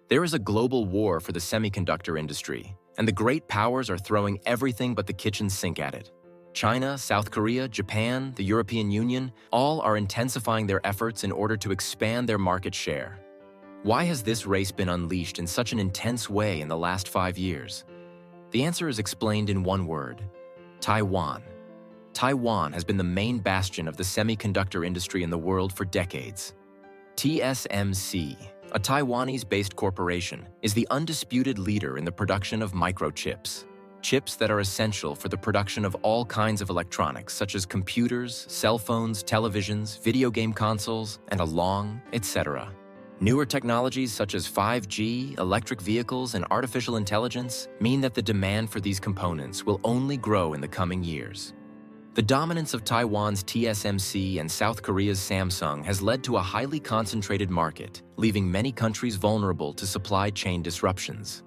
There is a global war for the semiconductor industry, and the great powers are throwing everything but the kitchen sink at it. China, South Korea, Japan, the European Union, all are intensifying their efforts in order to expand their market share. Why has this race been unleashed in such an intense way in the last 5 years? The answer is explained in one word: Taiwan. Taiwan has been the main bastion of the semiconductor industry in the world for decades. TSMC, a Taiwanese-based corporation, is the undisputed leader in the production of microchips. Chips that are essential for the production of all kinds of electronics, such as computers, cell phones, televisions, video game consoles, and etc. Newer technologies such as 5G, electric vehicles, and artificial intelligence mean that the demand for these components will only grow in the coming years. The dominance of Taiwan's TSMC and South Korea's Samsung has led to a highly concentrated market, leaving many countries vulnerable to supply chain disruptions.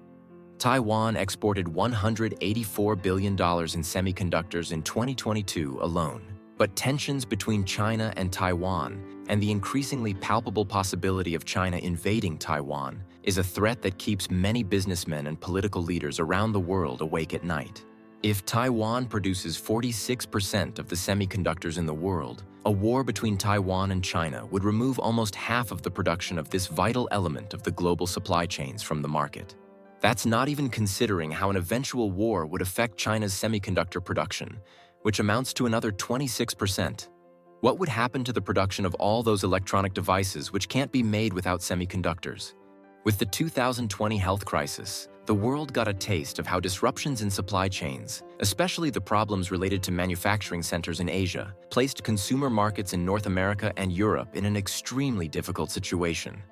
Taiwan exported $184 billion in semiconductors in 2022 alone. But tensions between China and Taiwan and the increasingly palpable possibility of China invading Taiwan is a threat that keeps many businessmen and political leaders around the world awake at night. If Taiwan produces 46% of the semiconductors in the world, a war between Taiwan and China would remove almost half of the production of this vital element of the global supply chains from the market. That's not even considering how an eventual war would affect China's semiconductor production, which amounts to another 26%. What would happen to the production of all those electronic devices which can't be made without semiconductors? With the 2020 health crisis, the world got a taste of how disruptions in supply chains, especially the problems related to manufacturing centers in Asia, placed consumer markets in North America and Europe in an extremely difficult situation.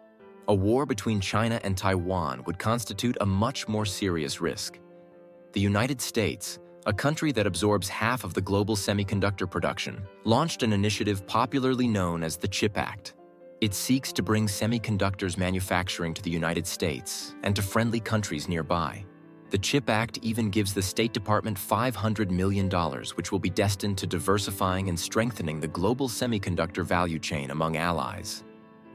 A war between China and Taiwan would constitute a much more serious risk. The United States, a country that absorbs half of the global semiconductor production, launched an initiative popularly known as the CHIP Act. It seeks to bring semiconductors manufacturing to the United States and to friendly countries nearby. The CHIP Act even gives the State Department $500 million, which will be destined to diversifying and strengthening the global semiconductor value chain among allies.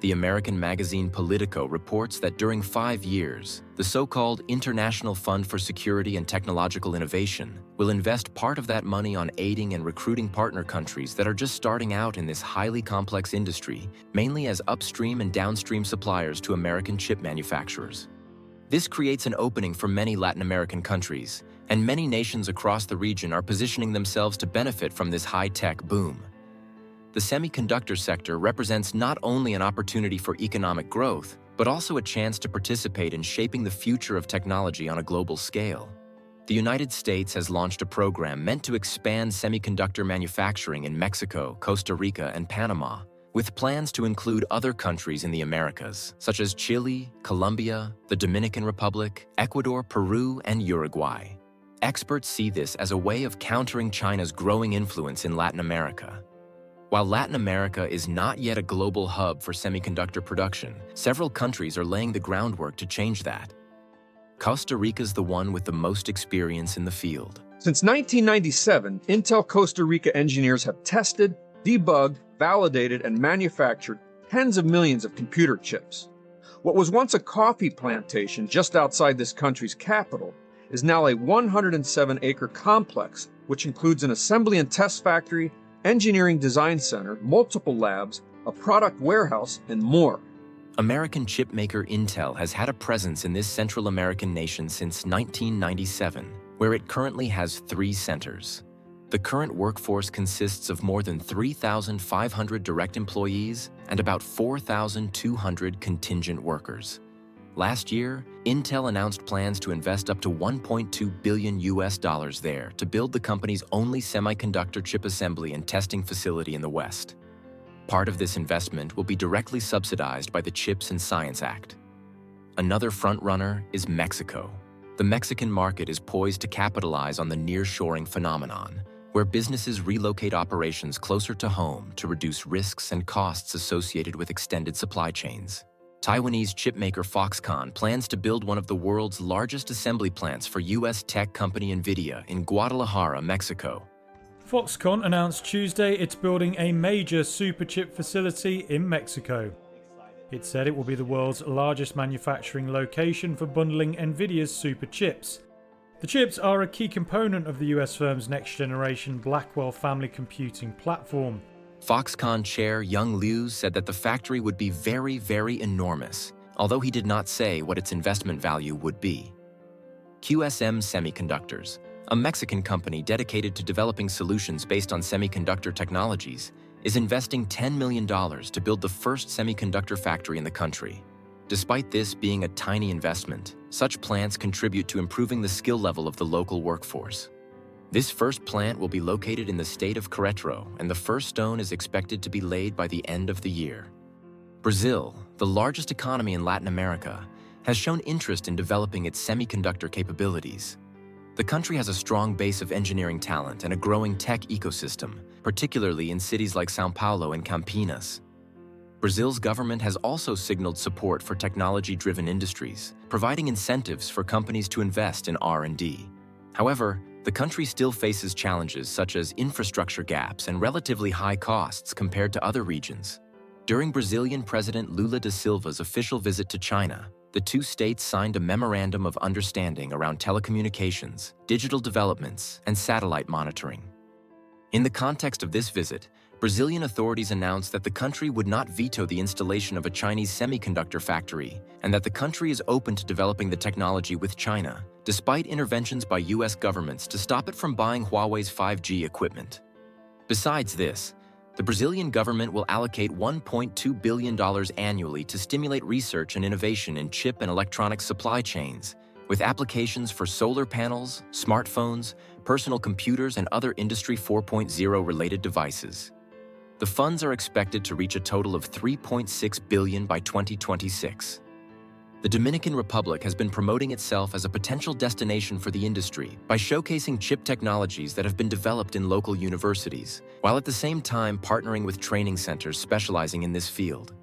The American magazine Politico reports that during 5 years, the so-called International Fund for Security and Technological Innovation will invest part of that money on aiding and recruiting partner countries that are just starting out in this highly complex industry, mainly as upstream and downstream suppliers to American chip manufacturers. This creates an opening for many Latin American countries, and many nations across the region are positioning themselves to benefit from this high-tech boom. The semiconductor sector represents not only an opportunity for economic growth, but also a chance to participate in shaping the future of technology on a global scale. The United States has launched a program meant to expand semiconductor manufacturing in Mexico, Costa Rica, and Panama, with plans to include other countries in the Americas, such as Chile, Colombia, the Dominican Republic, Ecuador, Peru, and Uruguay. Experts see this as a way of countering China's growing influence in Latin America. While Latin America is not yet a global hub for semiconductor production, several countries are laying the groundwork to change that. Costa Rica's the one with the most experience in the field. Since 1997, Intel Costa Rica engineers have tested, debugged, validated, and manufactured tens of millions of computer chips. What was once a coffee plantation just outside this country's capital is now a 107-acre complex, which includes an assembly and test factory, engineering design center, multiple labs, a product warehouse, and more. American chipmaker Intel has had a presence in this Central American nation since 1997, where it currently has 3 centers. The current workforce consists of more than 3,500 direct employees and about 4,200 contingent workers. Last year, Intel announced plans to invest up to $1.2 billion there to build the company's only semiconductor chip assembly and testing facility in the West. Part of this investment will be directly subsidized by the CHIPS and Science Act. Another frontrunner is Mexico. The Mexican market is poised to capitalize on the nearshoring phenomenon, where businesses relocate operations closer to home to reduce risks and costs associated with extended supply chains. Taiwanese chipmaker Foxconn plans to build one of the world's largest assembly plants for U.S. tech company NVIDIA in Guadalajara, Mexico. Foxconn announced Tuesday it's building a major superchip facility in Mexico. It said it will be the world's largest manufacturing location for bundling Nvidia's super chips. The chips are a key component of the US firm's next-generation Blackwell family computing platform. Foxconn chair Young Liu said that the factory would be very, very enormous, although he did not say what its investment value would be. QSM Semiconductors, a Mexican company dedicated to developing solutions based on semiconductor technologies, is investing $10 million to build the first semiconductor factory in the country. Despite this being a tiny investment, such plants contribute to improving the skill level of the local workforce. This first plant will be located in the state of Querétaro, and the first stone is expected to be laid by the end of the year. Brazil, the largest economy in Latin America, has shown interest in developing its semiconductor capabilities. The country has a strong base of engineering talent and a growing tech ecosystem, particularly in cities like São Paulo and Campinas. Brazil's government has also signaled support for technology-driven industries, providing incentives for companies to invest in R&D. However, the country still faces challenges such as infrastructure gaps and relatively high costs compared to other regions. During Brazilian President Lula da Silva's official visit to China, the two states signed a memorandum of understanding around telecommunications, digital developments, and satellite monitoring. In the context of this visit, Brazilian authorities announced that the country would not veto the installation of a Chinese semiconductor factory and that the country is open to developing the technology with China, despite interventions by US governments to stop it from buying Huawei's 5G equipment. Besides this, the Brazilian government will allocate $1.2 billion annually to stimulate research and innovation in chip and electronic supply chains, with applications for solar panels, smartphones, personal computers, and other Industry 4.0 related devices. The funds are expected to reach a total of $3.6 billion by 2026. The Dominican Republic has been promoting itself as a potential destination for the industry by showcasing chip technologies that have been developed in local universities, while at the same time partnering with training centers specializing in this field.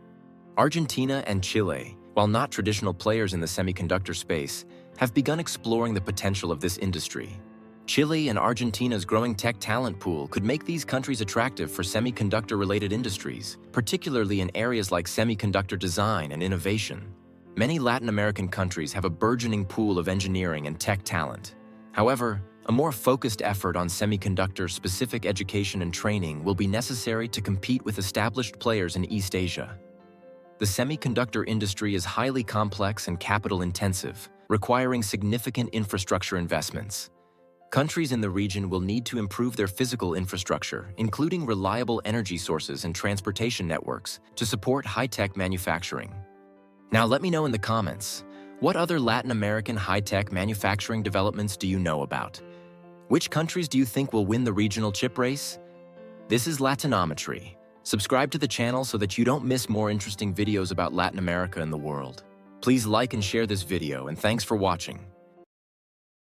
Argentina and Chile, while not traditional players in the semiconductor space, have begun exploring the potential of this industry. Chile and Argentina's growing tech talent pool could make these countries attractive for semiconductor-related industries, particularly in areas like semiconductor design and innovation. Many Latin American countries have a burgeoning pool of engineering and tech talent. However, a more focused effort on semiconductor-specific education and training will be necessary to compete with established players in East Asia. The semiconductor industry is highly complex and capital-intensive, requiring significant infrastructure investments. Countries in the region will need to improve their physical infrastructure, including reliable energy sources and transportation networks, to support high-tech manufacturing. Now let me know in the comments, what other Latin American high-tech manufacturing developments do you know about? Which countries do you think will win the regional chip race? This is Latinometry. Subscribe to the channel so that you don't miss more interesting videos about Latin America and the world. Please like and share this video, and thanks for watching.